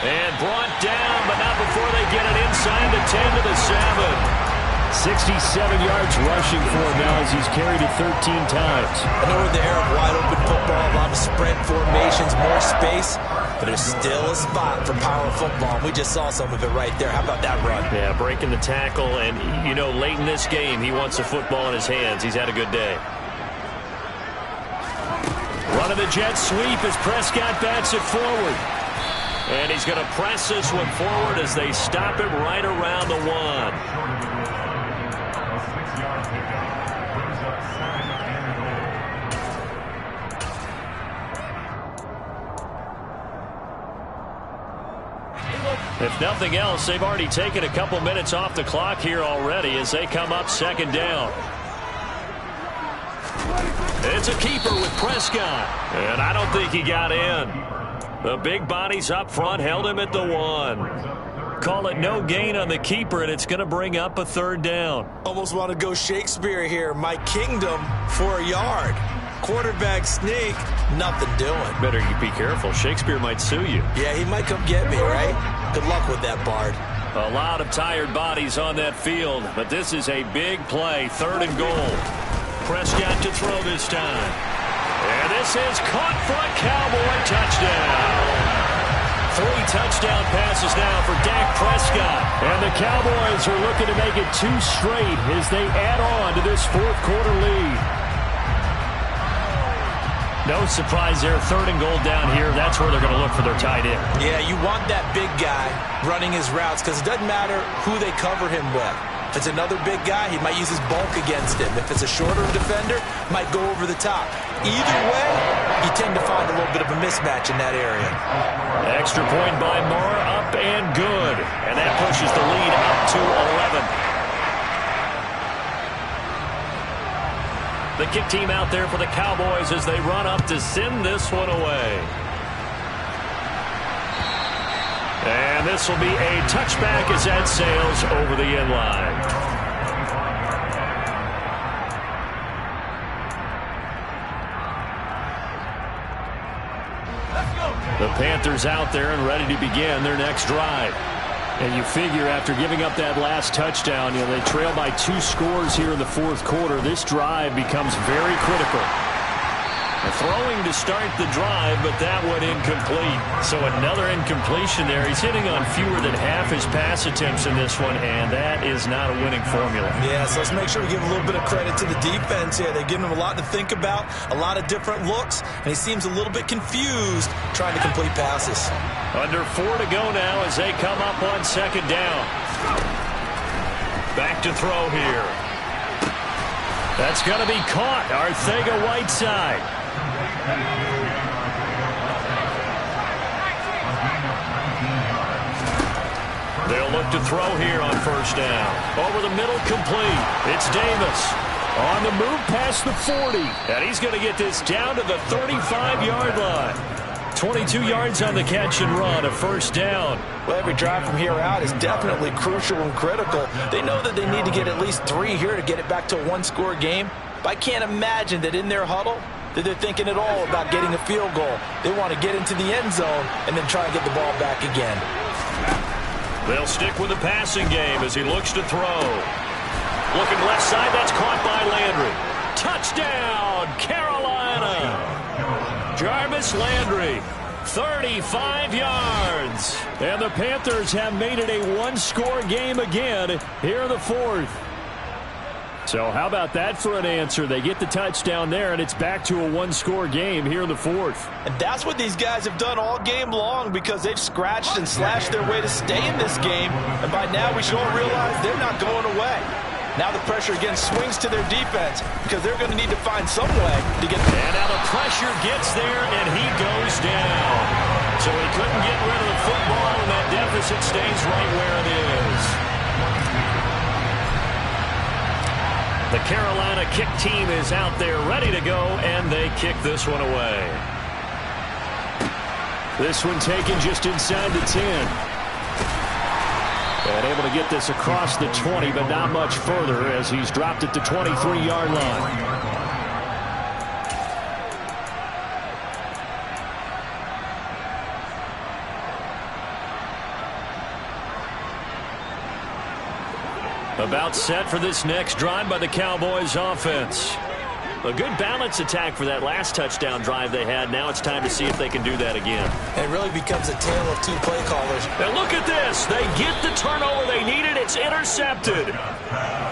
And brought down, but not before they get it inside the 10 to the 7. 67 yards rushing for him now as he's carried it 13 times. I know we're in the era of wide open football, a lot of spread formations, more space, but there's still a spot for power football. And we just saw some of it right there. How about that run? Yeah, breaking the tackle, and, you know, late in this game, he wants the football in his hands. He's had a good day. Run of the jet sweep as Prescott bats it forward. And he's going to press this one forward as they stop him right around the 1. If nothing else, they've already taken a couple minutes off the clock here already as they come up 2nd down. It's a keeper with Prescott, and I don't think he got in. The big bodies up front held him at the 1. Call it no gain on the keeper, and it's going to bring up a 3rd down. Almost want to go Shakespeare here. My kingdom for a yard. Quarterback sneak, nothing doing. Better you be careful. Shakespeare might sue you. Yeah, he might come get me, right? Good luck with that, Bard. A lot of tired bodies on that field, but this is a big play. 3rd and goal. Prescott to throw this time. And this is caught for a Cowboy touchdown. 3 touchdown passes now for Dak Prescott. And the Cowboys are looking to make it 2 straight as they add on to this fourth quarter lead. No surprise there. 3rd and goal down here. That's where they're going to look for their tight end. Yeah, you want that big guy running his routes because it doesn't matter who they cover him with. If it's another big guy, he might use his bulk against him. If it's a shorter defender, might go over the top. Either way, you tend to find a little bit of a mismatch in that area. Extra point by Moore, up and good. And that pushes the lead up to 11. The kick team out there for the Cowboys as they run up to send this one away. And this will be a touchback as that sails over the end line. The Panthers out there and ready to begin their next drive. And you figure after giving up that last touchdown, they trail by 2 scores here in the 4th quarter. This drive becomes very critical. Throwing to start the drive, but that went incomplete. So another incompletion there. He's hitting on fewer than half his pass attempts in this one, and that is not a winning formula. Yeah, so let's make sure we give a little bit of credit to the defense here. They're giving him a lot to think about, a lot of different looks, and he seems a little bit confused trying to complete passes. Under 4 to go now as they come up on 2nd down. Back to throw here. That's going to be caught. Arcega-Whiteside. They'll look to throw here on 1st down. Over the middle, complete. It's Davis. On the move past the 40. And he's going to get this down to the 35-yard line. 22 yards on the catch and run, a 1st down. Well, every drive from here out is definitely crucial and critical. They know that they need to get at least 3 here to get it back to a 1-score game. But I can't imagine that in their huddle that they're thinking at all about getting a field goal. They want to get into the end zone and then try and get the ball back again. They'll stick with the passing game as he looks to throw. Looking left side, that's caught by Landry. Touchdown, Carolina! Jarvis Landry, 35 yards. And the Panthers have made it a 1-score game again here in the 4th. So how about that for an answer? They get the touchdown there, and it's back to a 1-score game here in the 4th. And that's what these guys have done all game long because they've scratched and slashed their way to stay in this game. And by now we should all realize they're not going away. Now the pressure again swings to their defense because they're going to need to find some way to get there. And now the pressure gets there, and he goes down. So he couldn't get rid of the football, and that deficit stays right where it is. The Carolina kick team is out there ready to go, and they kick this one away. This one taken just inside the 10. And able to get this across the 20, but not much further as he's dropped it to 23-yard line. About set for this next drive by the Cowboys offense. A good balance attack for that last touchdown drive they had. Now it's time to see if they can do that again. It really becomes a tale of 2 play callers. And look at this. They get the turnover they needed. It's intercepted.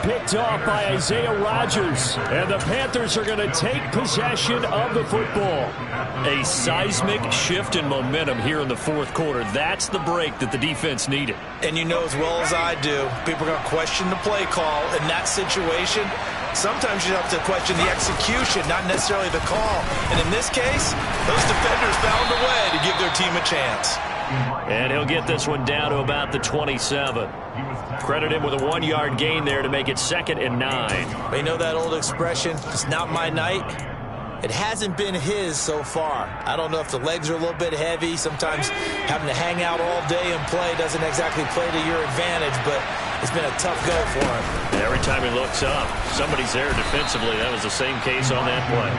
Picked off by Isaiah Rodgers. And the Panthers are going to take possession of the football. A seismic shift in momentum here in the 4th quarter. That's the break that the defense needed. And you know as well as I do, people are going to question the play call in that situation. Sometimes you have to question the execution, not necessarily the call. And in this case, those defenders found a way to give their team a chance. And he'll get this one down to about the 27. Credit him with a 1-yard gain there to make it 2nd and 9. They know that old expression, it's not my night. It hasn't been his so far. I don't know if the legs are a little bit heavy. Sometimes having to hang out all day and play doesn't exactly play to your advantage, but it's been a tough go for him. Every time he looks up, somebody's there defensively. That was the same case on that play.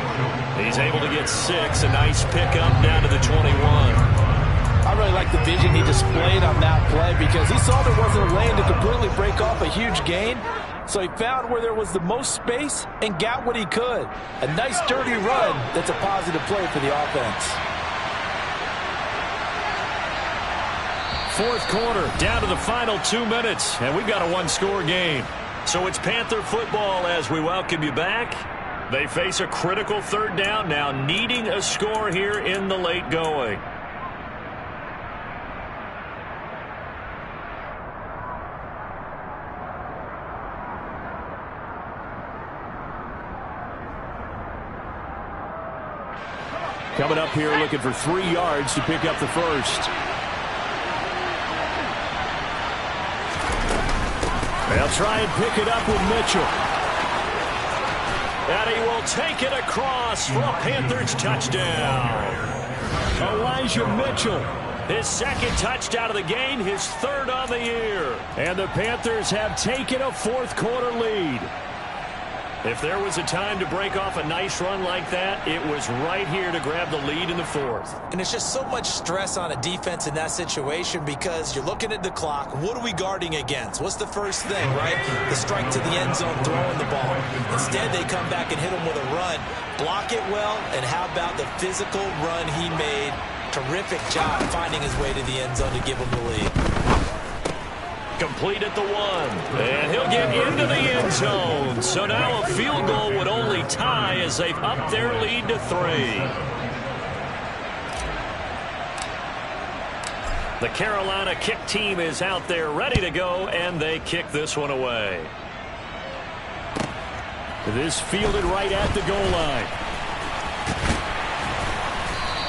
He's able to get 6. A nice pickup down to the 21. I really like the vision he displayed on that play because he saw there wasn't a lane to completely break off a huge gain. So he found where there was the most space and got what he could. A nice dirty run that's a positive play for the offense. 4th quarter, down to the final 2 minutes, and we've got a 1-score game. So it's Panther football as we welcome you back. They face a critical third down now, needing a score here in the late going. Coming up here looking for 3 yards to pick up the first. They'll try and pick it up with Mitchell. And he will take it across for a Panthers touchdown. Elijah Mitchell. His second touchdown of the game, his third on the year. And the Panthers have taken a fourth-quarter lead. If there was a time to break off a nice run like that, it was right here to grab the lead in the fourth. And it's just so much stress on a defense in that situation because you're looking at the clock. What are we guarding against? What's the first thing, right? The strike to the end zone, throwing the ball. Instead, they come back and hit him with a run. Block it well, and how about the physical run he made? Terrific job finding his way to the end zone to give him the lead. Complete at the 1. And he'll get into the end zone. So now a field goal would only tie as they've upped their lead to 3. The Carolina kick team is out there ready to go, and they kick this one away. This fielded right at the goal line.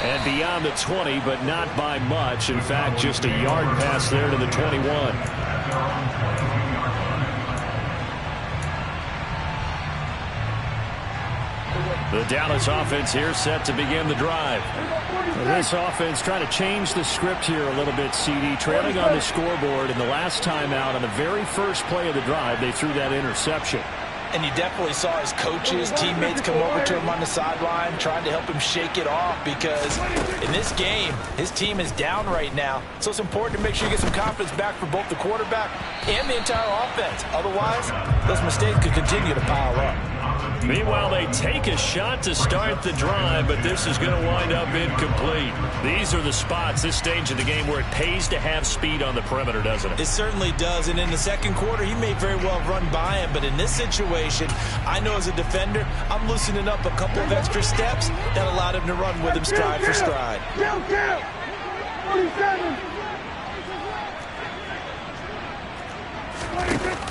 And beyond the 20, but not by much. In fact, just a yard pass there to the 21. The Dallas offense here set to begin the drive. This offense trying to change the script here a little bit, CD. Trailing on the scoreboard, and the last time out on the very first play of the drive, they threw that interception. And you definitely saw his coaches, teammates come over to him on the sideline, trying to help him shake it off because in this game, his team is down right now. So it's important to make sure you get some confidence back for both the quarterback and the entire offense. Otherwise, those mistakes could continue to pile up. Meanwhile, they take a shot to start the drive, but this is going to wind up incomplete. These are the spots, this stage of the game, where it pays to have speed on the perimeter, doesn't it? It certainly does, and in the second quarter, he may very well run by him, but in this situation, I know as a defender, I'm loosening up a couple of extra steps that allowed him to run with him stride for stride. 47.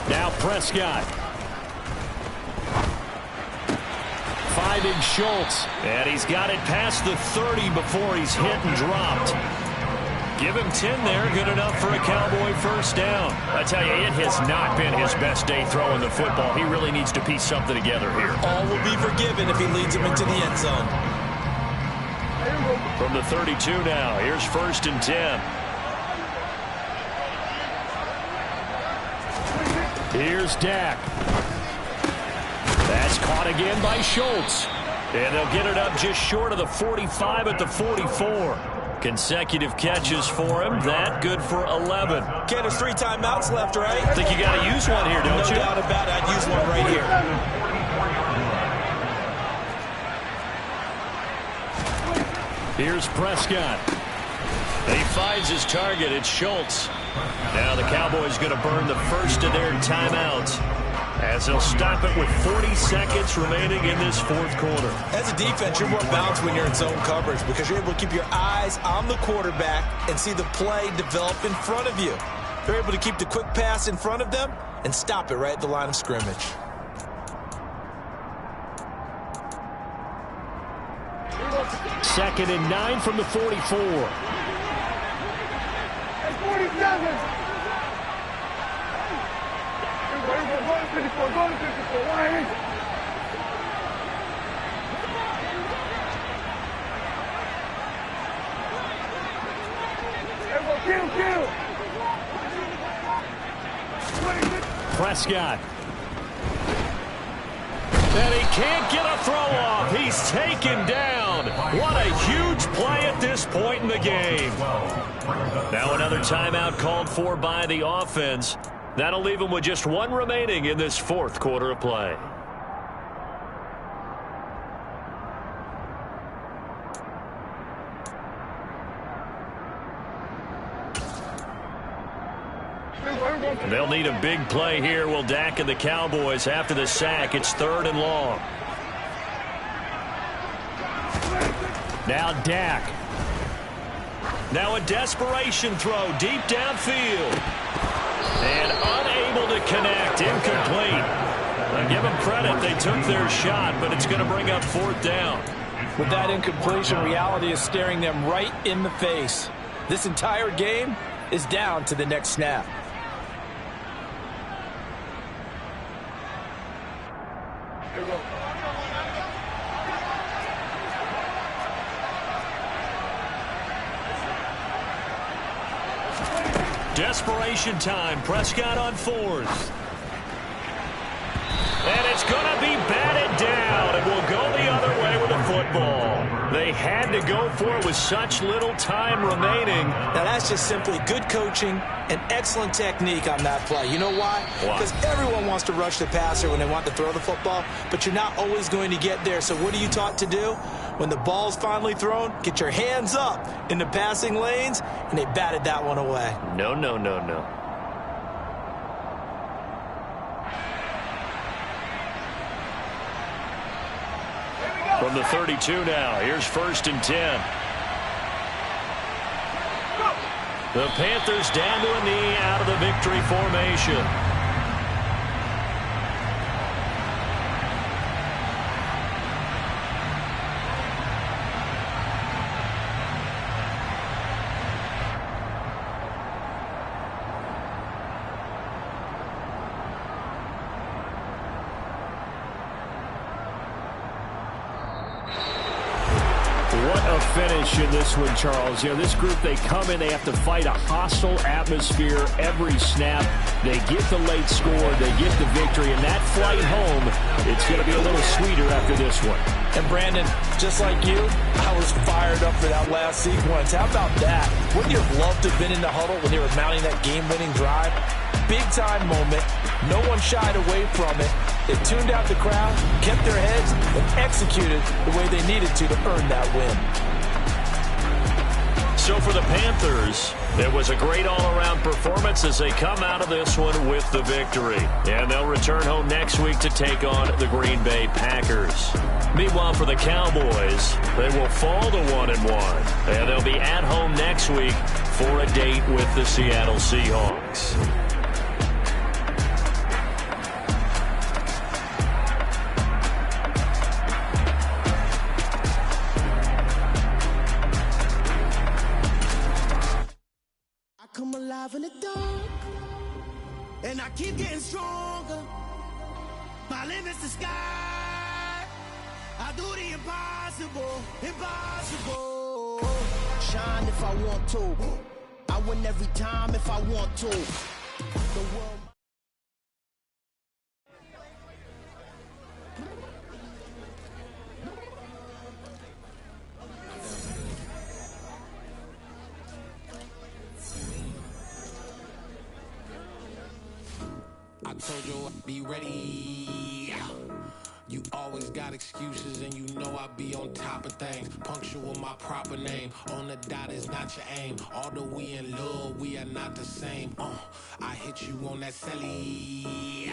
Now Prescott. Finding Schultz. And he's got it past the 30 before he's hit and dropped. Give him 10 there, good enough for a Cowboy first down. I tell you, it has not been his best day throwing the football. He really needs to piece something together here. All will be forgiven if he leads him into the end zone. From the 32 now, here's 1st and 10. Here's Dak. That's caught again by Schultz. And they'll get it up just short of the 45 at the 44. Consecutive catches for him. That good for 11. Okay, there's 3 timeouts left, right? I think you got to use one here, don't you? No doubt about it. I'd use one right here. Here's Prescott. He finds his target. It's Schultz. Now the Cowboys going to burn the first of their timeouts, as they'll stop it with 40 seconds remaining in this fourth quarter. As a defense, you're more balanced when you're in zone coverage because you're able to keep your eyes on the quarterback and see the play develop in front of you. They're able to keep the quick pass in front of them and stop it right at the line of scrimmage. Second and 9 from the 44. 47. Go to 54, go to 54. Why is it? Kill. Prescott. And he can't get a throw off. He's taken down. What a huge play at this point in the game. Now another timeout called for by the offense. That'll leave him with just 1 remaining in this fourth quarter of play. They'll need a big play here, will Dak and the Cowboys after the sack. It's 3rd and long. Now Dak. Now a desperation throw deep downfield. And unable to connect. Incomplete. Give them credit. They took their shot, but it's going to bring up 4th down. With that incompletion, reality is staring them right in the face. This entire game is down to the next snap. Desperation time. Prescott on 4th. And it's going to be batted down. It will go the other way with the football. They had to go for it with such little time remaining. Now, that's just simply good coaching and excellent technique on that play. You know why? Because everyone wants to rush the passer when they want to throw the football, but you're not always going to get there. So what are you taught to do? When the ball's finally thrown, get your hands up in the passing lanes, and they batted that one away. No, no, no, no. From the 32 now, here's 1st and 10. The Panthers down to a knee out of the victory formation. What a finish in this one, Charles. You know, this group, they come in, they have to fight a hostile atmosphere every snap. They get the late score, they get the victory, and that flight home, it's going to be a little sweeter after this one. And Brandon, just like you, I was fired up for that last sequence. How about that? Wouldn't you have loved to have been in the huddle when they were mounting that game-winning drive? Big-time moment. No one shied away from it. They tuned out the crowd, kept their heads, and executed the way they needed to earn that win. So for the Panthers, it was a great all-around performance as they come out of this one with the victory. And they'll return home next week to take on the Green Bay Packers. Meanwhile, for the Cowboys, they will fall to 1-1. And they'll be at home next week for a date with the Seattle Seahawks. Come alive in the dark, and I keep getting stronger. My limit's the sky. I do the impossible, impossible. Shine if I want to. I win every time if I want to. The world. I told you I'd be ready. You always got excuses and you know I be on top of things. Punctual my proper name. On the dot is not your aim. Although we in love, we are not the same. I hit you on that celly.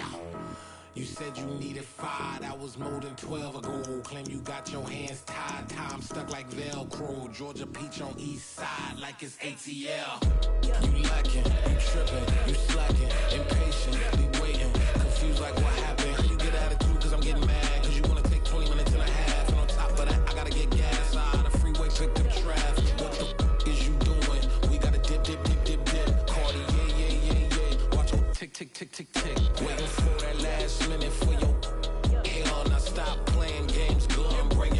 You said you needed 5, that was more than 12 ago. Claim you got your hands tied, time stuck like Velcro. Georgia Peach on east side like it's ATL. You lacking, you tripping, you slacking, impatient, be waiting, confused like what happened. You get attitude cause I'm getting mad, cause you wanna take 20 minutes and a half. And on top of that, I gotta get gas out of the freeway, pick up traffic. What the is you doing? We gotta dip, dip, dip, dip, dip. Cardi, yeah, yeah, yeah, yeah. Watch your tick, tick, tick, tick, tick. Waiting for that last minute for your